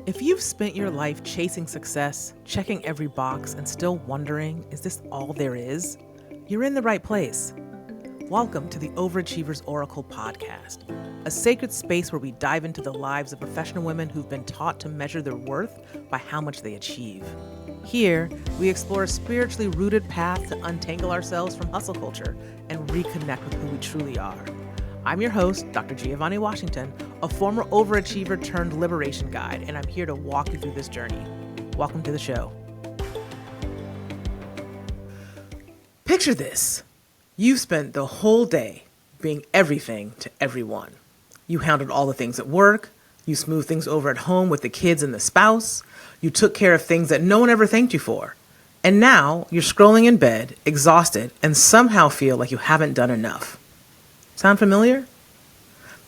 If you've spent your life chasing success, checking every box, and still wondering, is this all there is? You're in the right place. Welcome to the Overachiever's Oracle podcast, a sacred space where we dive into the lives of professional women who've been taught to measure their worth by how much they achieve. Here, we explore a spiritually rooted path to untangle ourselves from hustle culture and reconnect with who we truly are. I'm your host, Dr. Giovanni Washington, a former overachiever turned liberation guide, and I'm here to walk you through this journey. Welcome to the show. Picture this. You spent the whole day being everything to everyone. You handled all the things at work. You smoothed things over at home with the kids and the spouse. You took care of things that no one ever thanked you for. And now you're scrolling in bed, exhausted, and somehow feel like you haven't done enough. Sound familiar?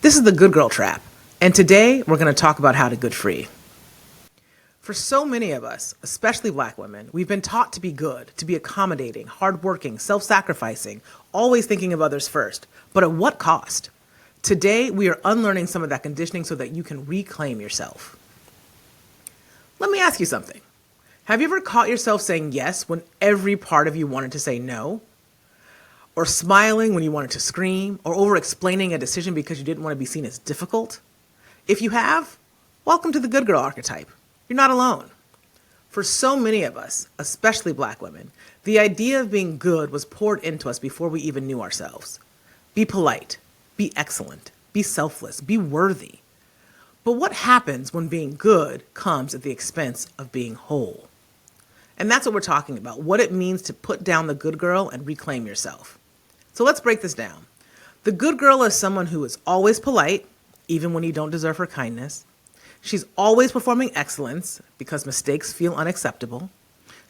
This is the good girl trap, and today we're going to talk about how to get free. For so many of us, especially Black women, we've been taught to be good, to be accommodating, hardworking, self-sacrificing, always thinking of others first. But at what cost? Today, we are unlearning some of that conditioning so that you can reclaim yourself. Let me ask you something. Have you ever caught yourself saying yes when every part of you wanted to say no? Or smiling when you wanted to scream, or over-explaining a decision because you didn't want to be seen as difficult? If you have, welcome to the good girl archetype. You're not alone. For so many of us, especially Black women, the idea of being good was poured into us before we even knew ourselves. Be polite, be excellent, be selfless, be worthy. But what happens when being good comes at the expense of being whole? And that's what we're talking about, what it means to put down the good girl and reclaim yourself. So let's break this down. The good girl is someone who is always polite, even when you don't deserve her kindness. She's always performing excellence because mistakes feel unacceptable.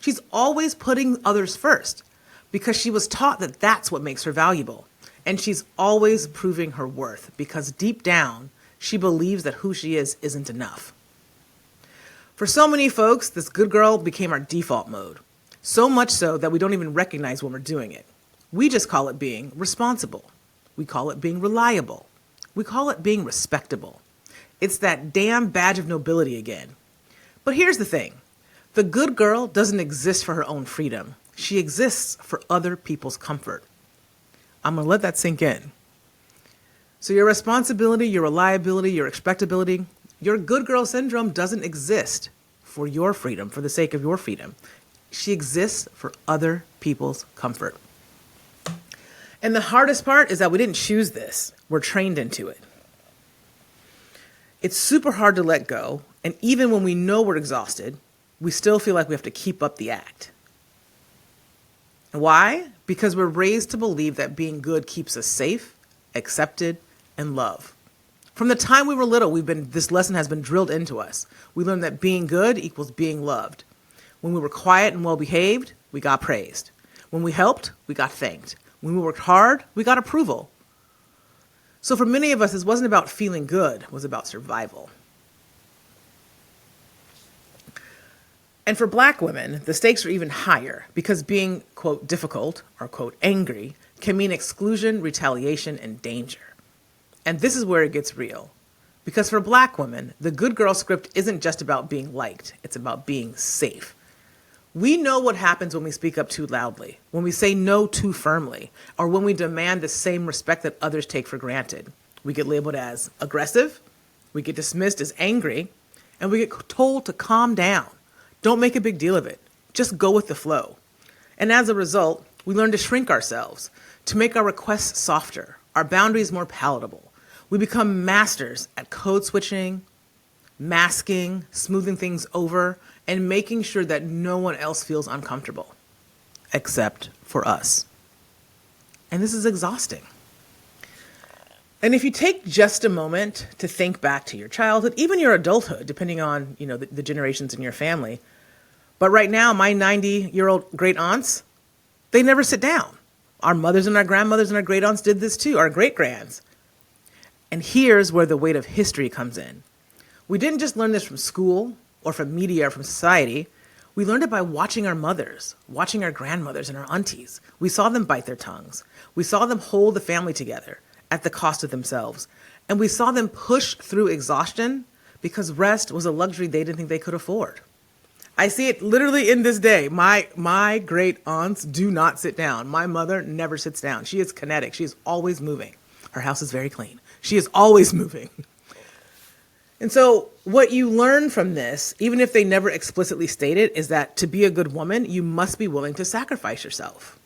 She's always putting others first because she was taught that that's what makes her valuable. And she's always proving her worth because deep down, she believes that who she is isn't enough. For so many folks, this good girl became our default mode. So much so that we don't even recognize when we're doing it. We just call it being responsible. We call it being reliable. We call it being respectable. It's that damn badge of nobility again. But here's the thing. The good girl doesn't exist for her own freedom. She exists for other people's comfort. I'm going to let that sink in. So your responsibility, your reliability, your respectability, your good girl syndrome doesn't exist for your freedom, for the sake of your freedom. She exists for other people's comfort. And the hardest part is that we didn't choose this. We're trained into it. It's super hard to let go. And even when we know we're exhausted, we still feel like we have to keep up the act. Why? Because we're raised to believe that being good keeps us safe, accepted, and loved. From the time we were little, this lesson has been drilled into us. We learned that being good equals being loved. When we were quiet and well-behaved, we got praised. When we helped, we got thanked. When we worked hard, we got approval. So for many of us, this wasn't about feeling good, it was about survival. And for Black women, the stakes are even higher because being, quote, difficult or, quote, angry can mean exclusion, retaliation, and danger. And this is where it gets real. Because for Black women, the good girl script isn't just about being liked, it's about being safe. We know what happens when we speak up too loudly, when we say no too firmly, or when we demand the same respect that others take for granted. We get labeled as aggressive, we get dismissed as angry, and we get told to calm down. Don't make a big deal of it. Just go with the flow. And as a result, we learn to shrink ourselves, to make our requests softer, our boundaries more palatable. We become masters at code switching, masking, smoothing things over, and making sure that no one else feels uncomfortable, except for us. And this is exhausting. And if you take just a moment to think back to your childhood, even your adulthood, depending on the generations in your family, but right now, my 90-year-old great aunts, they never sit down. Our mothers and our grandmothers and our great aunts did this too, our great grands. And here's where the weight of history comes in. We didn't just learn this from school or from media or from society. We learned it by watching our mothers, watching our grandmothers and our aunties. We saw them bite their tongues. We saw them hold the family together at the cost of themselves. And we saw them push through exhaustion because rest was a luxury they didn't think they could afford. I see it literally in this day. My great aunts do not sit down. My mother never sits down. She is kinetic. She is always moving. Her house is very clean. She is always moving. And so what you learn from this, even if they never explicitly state it, is that to be a good woman, you must be willing to sacrifice yourself.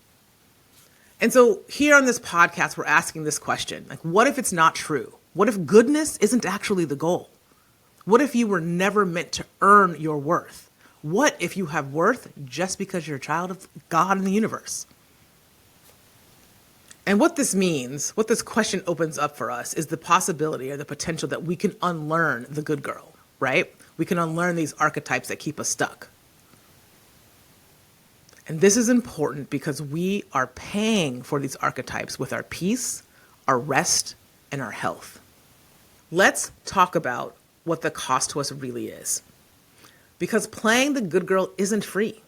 And so here on this podcast, we're asking this question, like, what if it's not true? What if goodness isn't actually the goal? What if you were never meant to earn your worth? What if you have worth just because you're a child of God in the universe? And what this means, what this question opens up for us, is the possibility or the potential that we can unlearn the good girl, right? We can unlearn these archetypes that keep us stuck. And this is important because we are paying for these archetypes with our peace, our rest, and our health. Let's talk about what the cost to us really is. Because playing the good girl isn't free.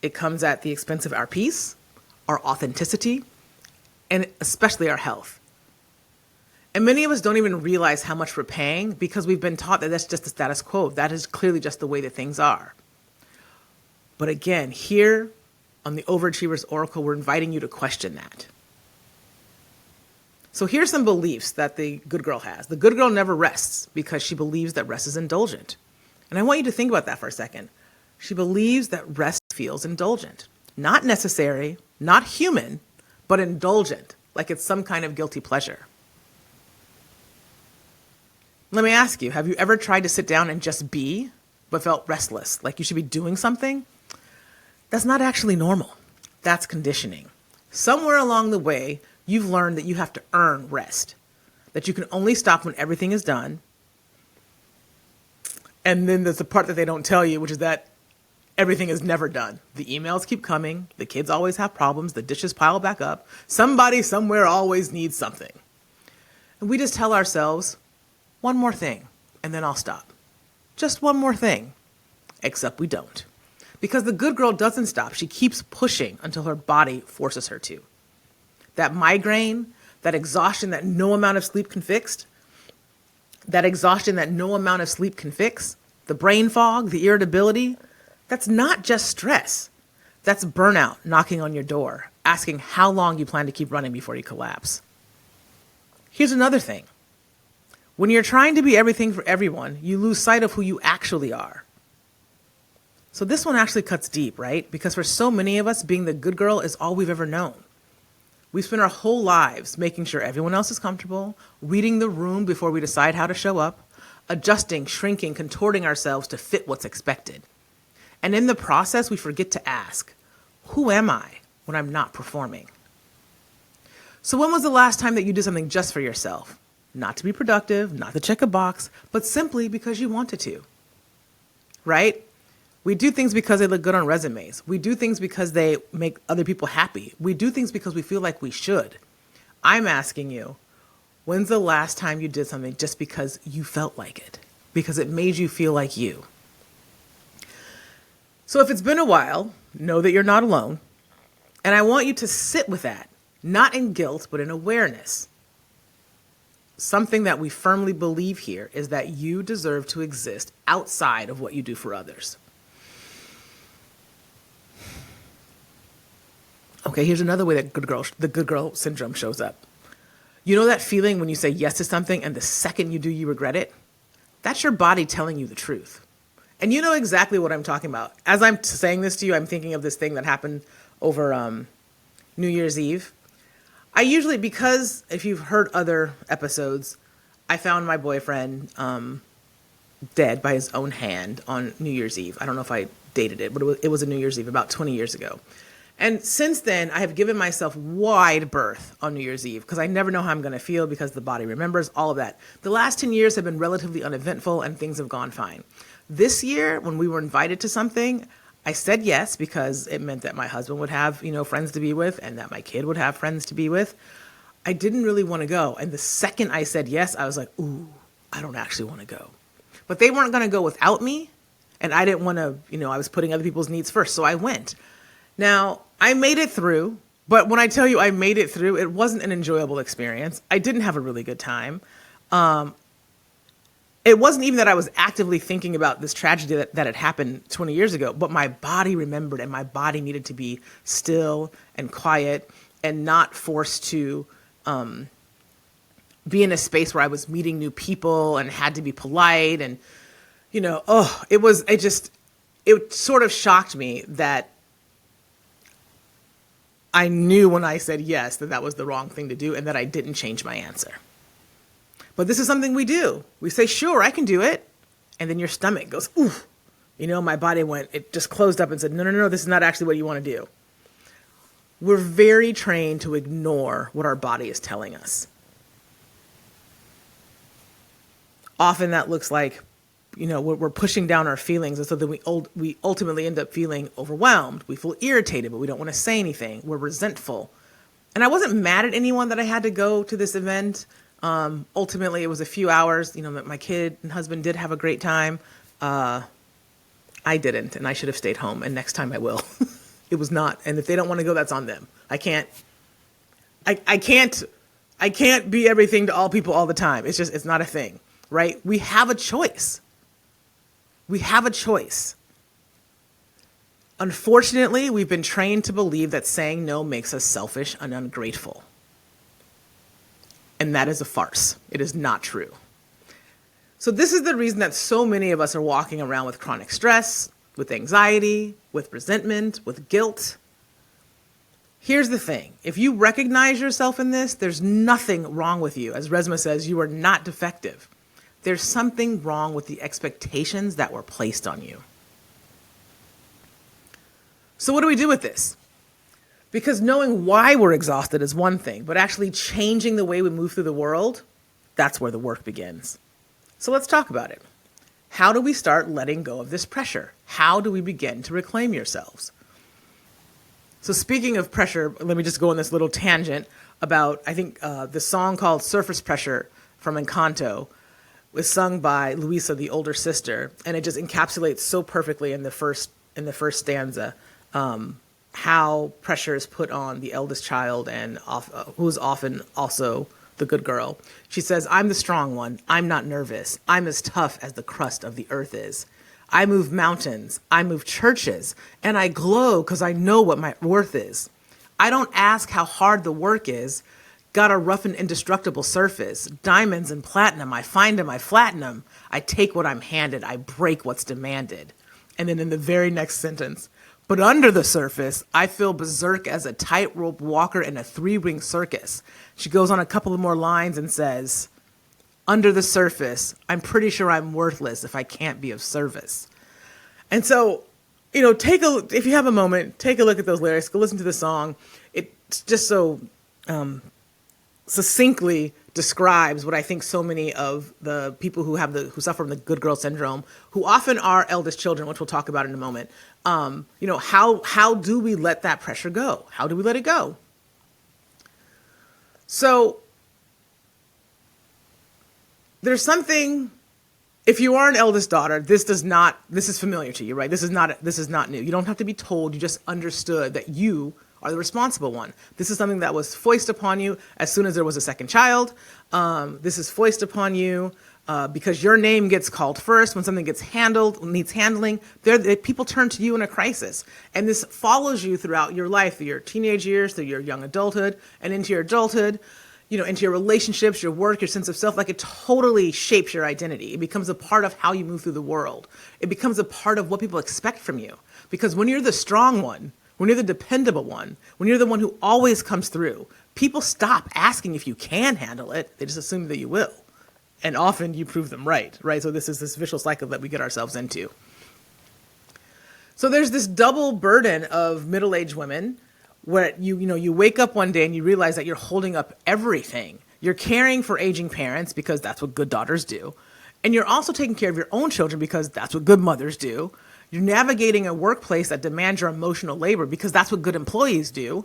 It comes at the expense of our peace, our authenticity, and especially our health. And many of us don't even realize how much we're paying because we've been taught that that's just the status quo. That is clearly just the way that things are. But again, here on the Overachiever's Oracle, we're inviting you to question that. So here's some beliefs that the good girl has. The good girl never rests because she believes that rest is indulgent. And I want you to think about that for a second. She believes that rest feels indulgent. Not necessary, not human, but indulgent, like it's some kind of guilty pleasure. Let me ask you, have you ever tried to sit down and just be, but felt restless, like you should be doing something? That's not actually normal. That's conditioning. Somewhere along the way, you've learned that you have to earn rest, that you can only stop when everything is done. And then there's the part that they don't tell you, which is that everything is never done. The emails keep coming. The kids always have problems. The dishes pile back up. Somebody somewhere always needs something. And we just tell ourselves, one more thing, and then I'll stop. Just one more thing. Except we don't. Because the good girl doesn't stop. She keeps pushing until her body forces her to. That migraine, that exhaustion that no amount of sleep can fix, the brain fog, the irritability, that's not just stress. That's burnout knocking on your door, asking how long you plan to keep running before you collapse. Here's another thing. When you're trying to be everything for everyone, you lose sight of who you actually are. So this one actually cuts deep, right? Because for so many of us, being the good girl is all we've ever known. We spend our whole lives making sure everyone else is comfortable, reading the room before we decide how to show up, adjusting, shrinking, contorting ourselves to fit what's expected. And in the process, we forget to ask, who am I when I'm not performing? So when was the last time that you did something just for yourself? Not to be productive, not to check a box, but simply because you wanted to, right? We do things because they look good on resumes. We do things because they make other people happy. We do things because we feel like we should. I'm asking you, when's the last time you did something just because you felt like it? Because it made you feel like you? So if it's been a while, know that you're not alone. And I want you to sit with that, not in guilt, but in awareness. Something that we firmly believe here is that you deserve to exist outside of what you do for others. Okay, here's another way that the good girl syndrome shows up. You know that feeling when you say yes to something and the second you do, you regret it? That's your body telling you the truth. And you know exactly what I'm talking about. As I'm saying this to you, I'm thinking of this thing that happened over New Year's Eve. I usually, because if you've heard other episodes, I found my boyfriend dead by his own hand on New Year's Eve. I don't know if I dated it, but it was a New Year's Eve about 20 years ago. And since then, I have given myself wide berth on New Year's Eve because I never know how I'm going to feel because the body remembers all of that. The last 10 years have been relatively uneventful and things have gone fine. This year, when we were invited to something, I said yes because it meant that my husband would have, friends to be with and that my kid would have friends to be with. I didn't really want to go. And the second I said yes, I was like, ooh, I don't actually want to go. But they weren't going to go without me. And I didn't want to, I was putting other people's needs first. So I went. Now, I made it through, but when I tell you I made it through, it wasn't an enjoyable experience. I didn't have a really good time. it wasn't even that I was actively thinking about this tragedy that had happened 20 years ago, but my body remembered, and my body needed to be still and quiet and not forced to be in a space where I was meeting new people and had to be polite. And, it sort of shocked me that I knew when I said yes that was the wrong thing to do and that I didn't change my answer. But this is something we do. We say, sure, I can do it. And then your stomach goes, ooh. My body it just closed up and said, no, this is not actually what you want to do. We're very trained to ignore what our body is telling us. Often that looks like, we're pushing down our feelings. And so then we ultimately end up feeling overwhelmed. We feel irritated, but we don't want to say anything. We're resentful. And I wasn't mad at anyone that I had to go to this event. Ultimately, it was a few hours. My kid and husband did have a great time. I didn't, and I should have stayed home. And next time I will. It was not. And if they don't want to go, that's on them. I can't be everything to all people all the time. It's not a thing, right? We have a choice. Unfortunately, we've been trained to believe that saying no makes us selfish and ungrateful. And that is a farce. It is not true. So this is the reason that so many of us are walking around with chronic stress, with anxiety, with resentment, with guilt. Here's the thing. If you recognize yourself in this, there's nothing wrong with you. As Resmaa says, you are not defective. There's something wrong with the expectations that were placed on you. So what do we do with this? Because knowing why we're exhausted is one thing, but actually changing the way we move through the world, that's where the work begins. So let's talk about it. How do we start letting go of this pressure? How do we begin to reclaim yourselves? So speaking of pressure, let me just go on this little tangent about, I think, the song called Surface Pressure from Encanto was sung by Luisa, the older sister, and it just encapsulates so perfectly in the first stanza how pressure is put on the eldest child and who is often also the good girl. She says, I'm the strong one. I'm not nervous. I'm as tough as the crust of the earth is. I move mountains. I move churches. And I glow because I know what my worth is. I don't ask how hard the work is. Got a rough and indestructible surface. Diamonds and platinum. I find them. I flatten them. I take what I'm handed. I break what's demanded. And then in the very next sentence, but under the surface, I feel berserk as a tightrope walker in a 3-ring circus. She goes on a couple of more lines and says, under the surface, I'm pretty sure I'm worthless if I can't be of service. And so, if you have a moment, take a look at those lyrics, go listen to the song. It's just so succinctly describes what I think so many of the people who suffer from the good girl syndrome, who often are eldest children, which we'll talk about in a moment. How do we let that pressure go? How do we let it go? So there's something, if you are an eldest daughter, this is familiar to you, right? This is not new. You don't have to be told. You just understood that you are the responsible one. This is something that was foisted upon you as soon as there was a second child. This is foisted upon you because your name gets called first when something needs handling. People turn to you in a crisis. And this follows you throughout your life, through your teenage years, through your young adulthood, and into your adulthood, into your relationships, your work, your sense of self. Like, it totally shapes your identity. It becomes a part of how you move through the world. It becomes a part of what people expect from you. Because when you're the strong one, when you're the dependable one, when you're the one who always comes through, people stop asking if you can handle it. They just assume that you will. And often you prove them right? So this is this vicious cycle that we get ourselves into. So there's this double burden of middle-aged women where you wake up one day and you realize that you're holding up everything. You're caring for aging parents because that's what good daughters do. And you're also taking care of your own children because that's what good mothers do. You're navigating a workplace that demands your emotional labor because that's what good employees do.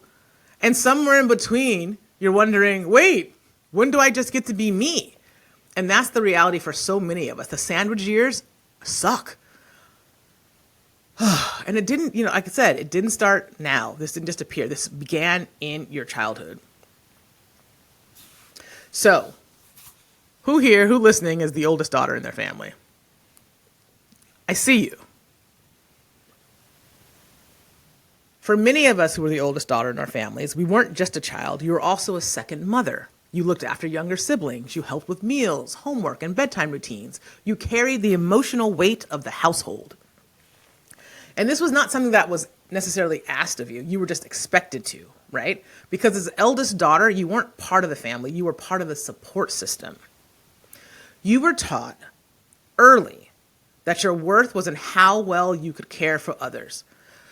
And somewhere in between, you're wondering, wait, when do I just get to be me? And that's the reality for so many of us. The sandwich years suck. And it didn't, like I said, it didn't start now. This didn't just appear. This began in your childhood. So, who listening is the oldest daughter in their family? I see you. For many of us who were the oldest daughter in our families, we weren't just a child, you were also a second mother. You looked after younger siblings, you helped with meals, homework, and bedtime routines. You carried the emotional weight of the household. And this was not something that was necessarily asked of you, you were just expected to, right? Because as eldest daughter, you weren't part of the family, you were part of the support system. You were taught early that your worth was in how well you could care for others.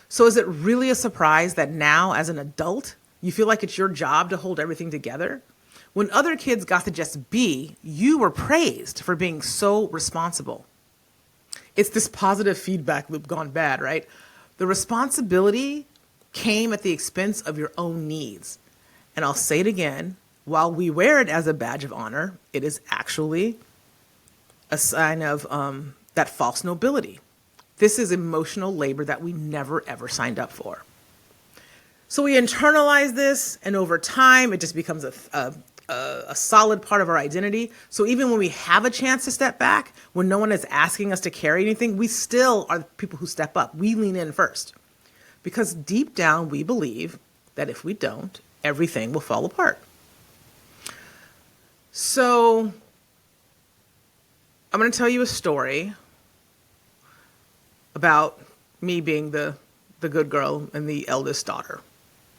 So is it really a surprise that now, as an adult, you feel like it's your job to hold everything together? When other kids got to just be, you were praised for being so responsible. It's this positive feedback loop gone bad, right? The responsibility came at the expense of your own needs. And I'll say it again, while we wear it as a badge of honor, it is actually a sign of that false nobility. This is emotional labor that we never, ever signed up for. So we internalize this, and over time, it just becomes a solid part of our identity. So even when we have a chance to step back, when no one is asking us to carry anything, we still are the people who step up. We lean in first. Because deep down, we believe that if we don't, everything will fall apart. So I'm going to tell you a story about me being the good girl and the eldest daughter.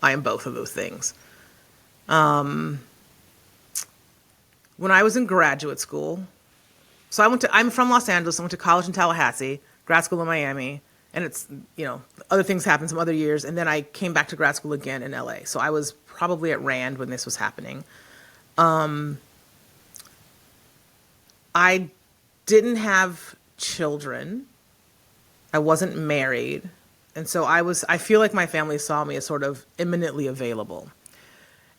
I am both of those things. When I was in graduate school, so I'm from Los Angeles. I went to college in Tallahassee, grad school in Miami, and it's, other things happened some other years. And then I came back to grad school again in LA. So I was probably at Rand when this was happening. I didn't have children. I wasn't married. And so I feel like my family saw me as sort of imminently available.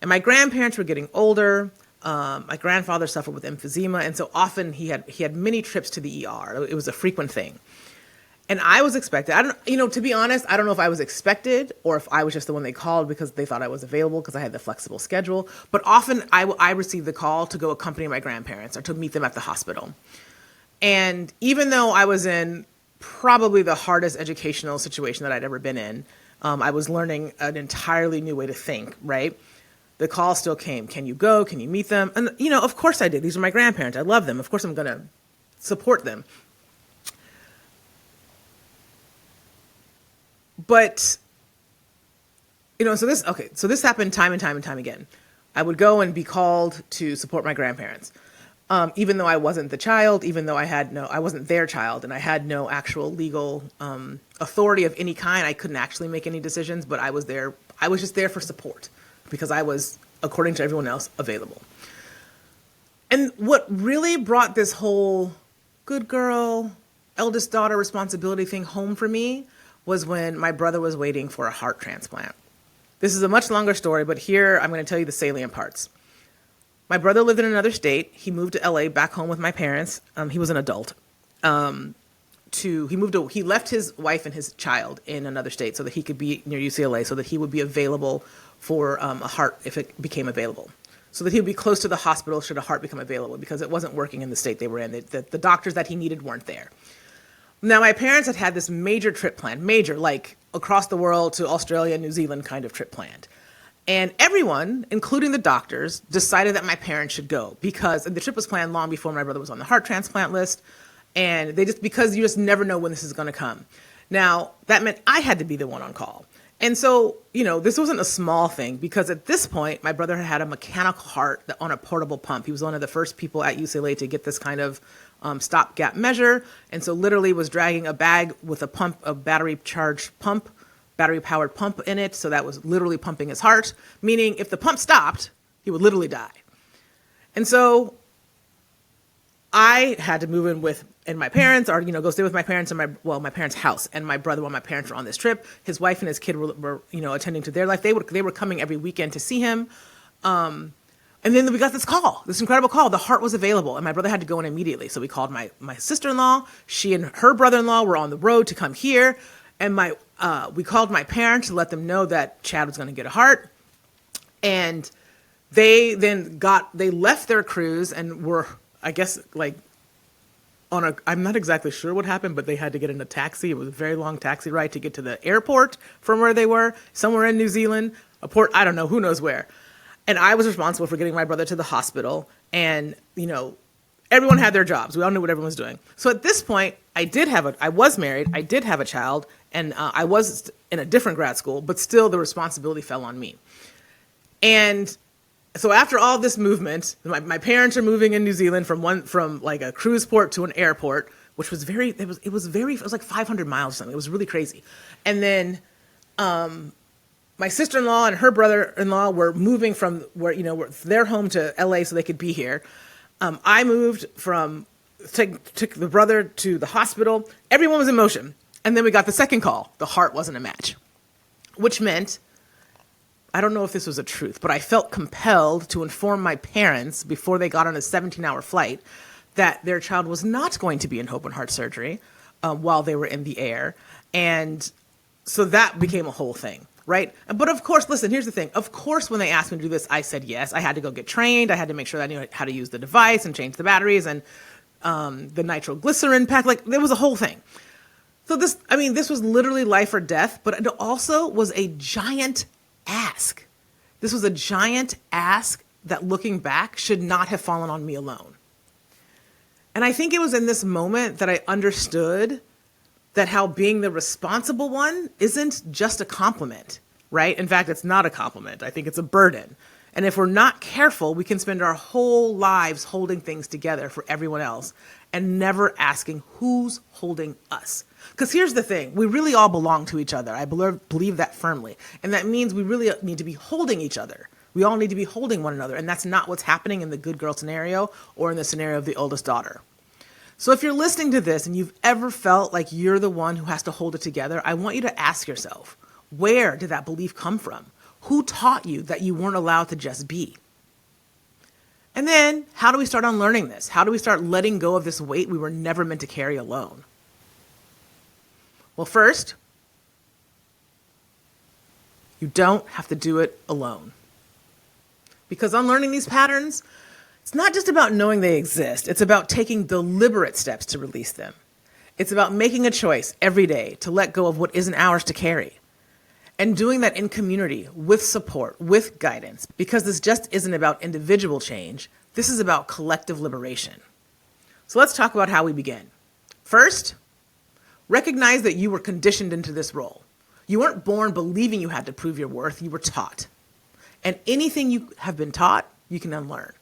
And my grandparents were getting older. My grandfather suffered with emphysema. And so often he had many trips to the ER. It was a frequent thing. And I was expected. To be honest, I don't know if I was expected or if I was just the one they called because they thought I was available because I had the flexible schedule. But often I received the call to go accompany my grandparents or to meet them at the hospital. And even though I was in probably the hardest educational situation that I'd ever been in, I was learning an entirely new way to think, right? The call still came. Can you go? Can you meet them? And, of course I did. These are my grandparents. I love them. Of course I'm going to support them. But, so this happened time and time again. I would go and be called to support my grandparents. Even though I wasn't the child, even though I wasn't their child and I had no actual legal authority of any kind, I couldn't actually make any decisions, but I was there. I was just there for support because I was, according to everyone else, available. And what really brought this whole good girl, eldest daughter responsibility thing home for me was when my brother was waiting for a heart transplant. This is a much longer story, but here I'm going to tell you the salient parts. My brother lived in another state. He moved to LA back home with my parents. He was an adult. He left his wife and his child in another state so that he could be near UCLA so that he would be available for a heart if it became available. So that he would be close to the hospital should a heart become available because it wasn't working in the state they were in. The doctors that he needed weren't there. Now, my parents had this major trip planned, like across the world to Australia, New Zealand kind of trip planned. And everyone, including the doctors, decided that my parents should go because the trip was planned long before my brother was on the heart transplant list. And because you just never know when this is going to come. Now, that meant I had to be the one on call. And so, this wasn't a small thing because at this point, my brother had a mechanical heart on a portable pump. He was one of the first people at UCLA to get this kind of stopgap measure. And so literally was dragging a bag with a battery-powered pump in it. So that was literally pumping his heart, meaning if the pump stopped, he would literally die. And so I had to move in my parents or, go stay with my parents in my parents' house and my brother while my parents were on this trip. His wife and his kid were attending to their life. They were coming every weekend to see him. And then we got this incredible call. The heart was available and my brother had to go in immediately. So we called my sister-in-law. She and her brother-in-law were on the road to come here. And we called my parents to let them know that Chad was going to get a heart. And they left their cruise and were I guess like I'm not exactly sure what happened, but they had to get in a taxi. It was a very long taxi ride to get to the airport from where they were, somewhere in New Zealand, a port, I don't know, who knows where. And I was responsible for getting my brother to the hospital. And, everyone had their jobs. We all knew what everyone was doing. So at this point, I was married, I did have a child, and I was in a different grad school, but still the responsibility fell on me. And so after all this movement, my parents are moving in New Zealand from like a cruise port to an airport, which was it was like 500 miles or something. It was really crazy. And then my sister-in-law and her brother-in-law were moving from their home to LA so they could be here. I moved took the brother to the hospital. Everyone was in motion. And then we got the second call. The heart wasn't a match, which meant, I don't know if this was a truth, but I felt compelled to inform my parents before they got on a 17-hour flight that their child was not going to be in open heart surgery while they were in the air. And so that became a whole thing, right? But of course, listen, here's the thing. Of course, when they asked me to do this, I said yes. I had to go get trained. I had to make sure that I knew how to use the device and change the batteries and the nitroglycerin pack. Like, there was a whole thing. So this was literally life or death, but it also was a giant ask. This was a giant ask that, looking back, should not have fallen on me alone. And I think it was in this moment that I understood that how being the responsible one isn't just a compliment, right? In fact, it's not a compliment. I think it's a burden. And if we're not careful, we can spend our whole lives holding things together for everyone else and never asking who's holding us. Because here's the thing, we really all belong to each other. I believe that firmly. And that means we really need to be holding each other. We all need to be holding one another. And that's not what's happening in the good girl scenario or in the scenario of the oldest daughter. So if you're listening to this and you've ever felt like you're the one who has to hold it together, I want you to ask yourself, where did that belief come from? Who taught you that you weren't allowed to just be? And then, how do we start unlearning this? How do we start letting go of this weight we were never meant to carry alone? Well, first, you don't have to do it alone. Because unlearning these patterns, it's not just about knowing they exist. It's about taking deliberate steps to release them. It's about making a choice every day to let go of what isn't ours to carry. And doing that in community, with support, with guidance, because this just isn't about individual change. This is about collective liberation. So let's talk about how we begin. First, recognize that you were conditioned into this role. You weren't born believing you had to prove your worth. You were taught. And anything you have been taught, you can unlearn.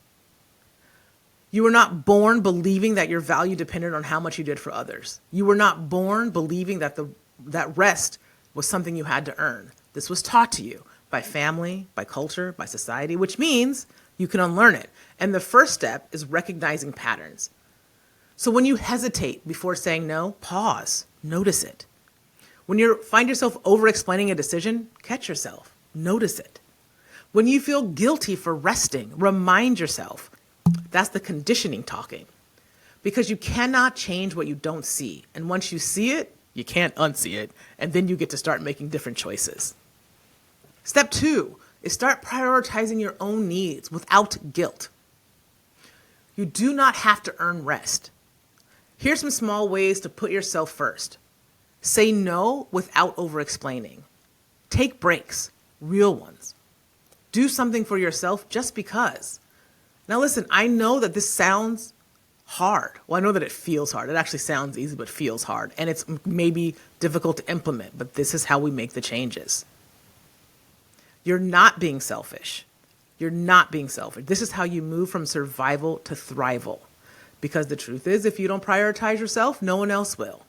You were not born believing that your value depended on how much you did for others. You were not born believing that that rest was something you had to earn. This was taught to you by family, by culture, by society, which means you can unlearn it. And the first step is recognizing patterns. So when you hesitate before saying no, pause, notice it. When you find yourself over-explaining a decision, catch yourself, notice it. When you feel guilty for resting, remind yourself. That's the conditioning talking. Because you cannot change what you don't see. And once you see it, you can't unsee it, and then you get to start making different choices. Step 2 is start prioritizing your own needs without guilt. You do not have to earn rest. Here's some small ways to put yourself first. Say no without over-explaining. Take breaks, real ones. Do something for yourself just because. Now listen, I know that this sounds hard. Well, I know that it feels hard. It actually sounds easy, but feels hard. And it's maybe difficult to implement, but this is how we make the changes. You're not being selfish. You're not being selfish. This is how you move from survival to thrival. Because the truth is, if you don't prioritize yourself, no one else will.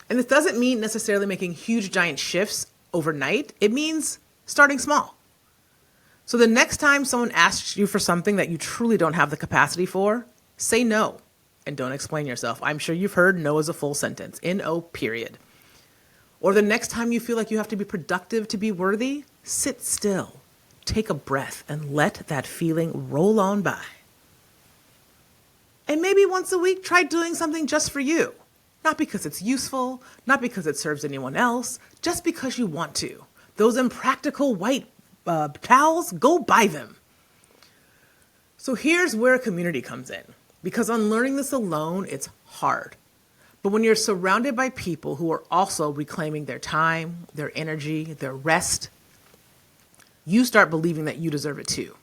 And this doesn't mean necessarily making huge, giant shifts overnight. It means starting small. So the next time someone asks you for something that you truly don't have the capacity for, say no and don't explain yourself. I'm sure you've heard no as a full sentence, N-O, period. Or the next time you feel like you have to be productive to be worthy, sit still, take a breath, and let that feeling roll on by. And maybe once a week, try doing something just for you. Not because it's useful, not because it serves anyone else, just because you want to. Those impractical white towels, go buy them. So here's where community comes in. Because unlearning this alone, it's hard. But when you're surrounded by people who are also reclaiming their time, their energy, their rest, you start believing that you deserve it too.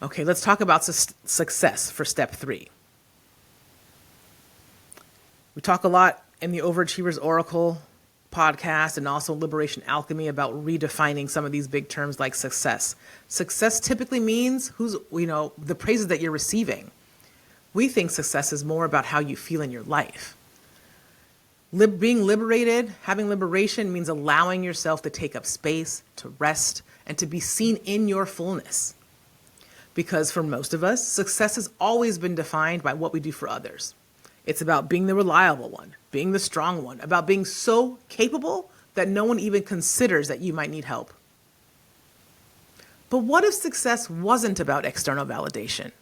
Okay, let's talk about success for step 3. We talk a lot in the Overachievers Oracle podcast and also Liberation Alchemy about redefining some of these big terms like success. Success typically means the praises that you're receiving. We think success is more about how you feel in your life. Being liberated, having liberation means allowing yourself to take up space, to rest, and to be seen in your fullness. Because for most of us, success has always been defined by what we do for others. It's about being the reliable one, being the strong one, about being so capable that no one even considers that you might need help. But what if success wasn't about external validation?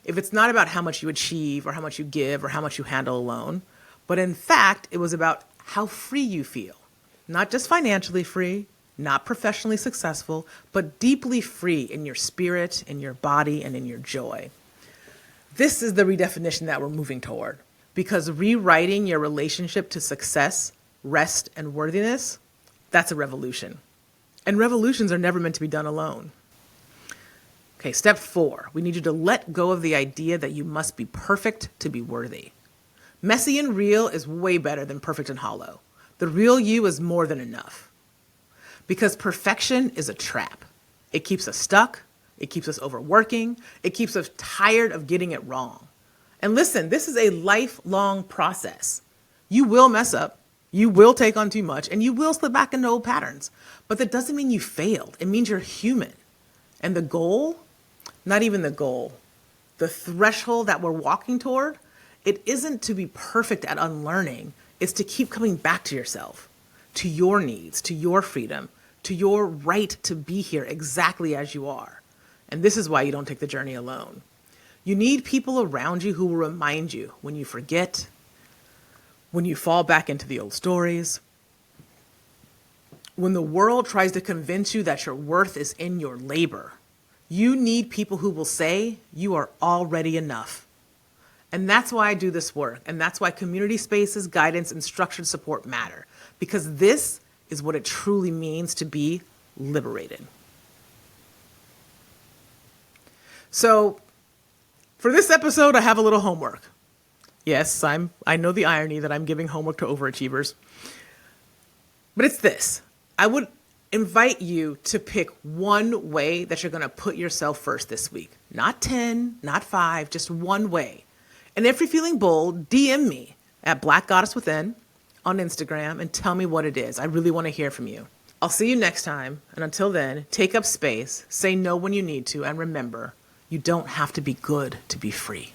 If it's not about how much you achieve or how much you give or how much you handle alone, but in fact, it was about how free you feel. Not just financially free, not professionally successful, but deeply free in your spirit, in your body, and in your joy. This is the redefinition that we're moving toward, because rewriting your relationship to success, rest, and worthiness, that's a revolution. And revolutions are never meant to be done alone. Okay, step 4, we need you to let go of the idea that you must be perfect to be worthy. Messy and real is way better than perfect and hollow. The real you is more than enough. Because perfection is a trap. It keeps us stuck. It keeps us overworking. It keeps us tired of getting it wrong. And listen, this is a lifelong process. You will mess up. You will take on too much, and you will slip back into old patterns. But that doesn't mean you failed. It means you're human. And the goal, not even the goal, the threshold that we're walking toward, it isn't to be perfect at unlearning. It's to keep coming back to yourself, to your needs, to your freedom, to your right to be here exactly as you are. And this is why you don't take the journey alone. You need people around you who will remind you when you forget, when you fall back into the old stories, when the world tries to convince you that your worth is in your labor. You need people who will say you are already enough. And that's why I do this work. And that's why community spaces, guidance, and structured support matter. Because this is what it truly means to be liberated. So for this episode, I have a little homework. Yes, I know the irony that I'm giving homework to overachievers. But it's this. I would invite you to pick one way that you're going to put yourself first this week. Not 10, not 5, just one way. And if you're feeling bold, DM me at Black Goddess Within on Instagram and tell me what it is. I really want to hear from you. I'll see you next time. And until then, take up space, say no when you need to, and remember, you don't have to be good to be free.